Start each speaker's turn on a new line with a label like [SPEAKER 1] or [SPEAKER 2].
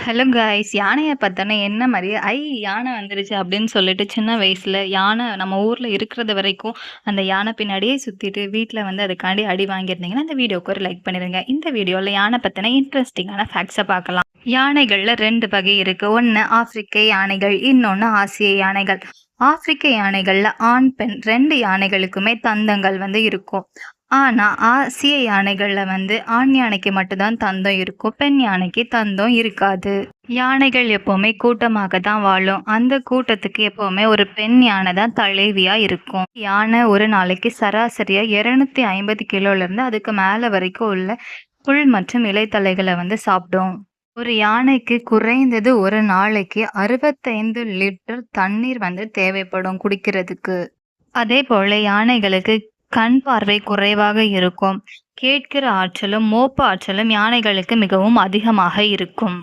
[SPEAKER 1] Hello guys. யானைய பார்த்தோனே என்ன மாரியே, யானை வந்துருச்சு அப்படின்னு சொல்லிட்டு சின்ன வயசுல யானை நம்ம ஊர்ல இருக்கிறது வரைக்கும், அந்த யானை பின்னாடியே சுத்திட்டு வீட்ல வந்து அதுக்காண்டி அடி வாங்கியிருந்தீங்கன்னா, இந்த வீடியோவுக்கு ஒரு லைக் பண்ணிருங்க. இந்த வீடியோல யானை பத்தின இன்ட்ரெஸ்டிங்கான ஃபேக்ட்ஸ பார்க்கலாம். யானைகள்ல 2 வகை இருக்கு. ஒண்ணு ஆப்பிரிக்க யானைகள், இன்னொன்னு ஆசிய யானைகள். ஆப்பிரிக்க யானைகள்ல ஆண், பெண் 2 யானைகளுக்குமே தந்தங்கள் வந்து இருக்கும். ஆனா, ஆசிய யானைகள்ல வந்து ஆண் யானைக்கு மட்டும் தான் தந்தம் இருக்கும். பெண் யானைக்கு தந்தம் இருக்காது. யானைகள் எப்பவுமே கூட்டமாக தான் வாழும். அந்த கூட்டத்துக்கு எப்பவுமே ஒரு பெண் யானை தான் தலைவியா இருக்கும். யானை ஒரு நாளைக்கு சராசரியா 250 கிலோலேருந்து அதுக்கு மேல வரைக்கும் உள்ள புல் மற்றும் இலைத்தழைகளை வந்து சாப்பிடும். ஒரு யானைக்கு குறைந்தது ஒரு நாளைக்கு 65 லிட்டர் தண்ணீர் வந்து தேவைப்படும் குடிக்கிறதுக்கு. அதே போல யானைகளுக்கு கண் பார்வை குறைவாக இருக்கும். கேட்கிற ஆற்றலும் மோப்ப ஆற்றலும் யானைகளுக்கு மிகவும் அதிகமாக இருக்கும்.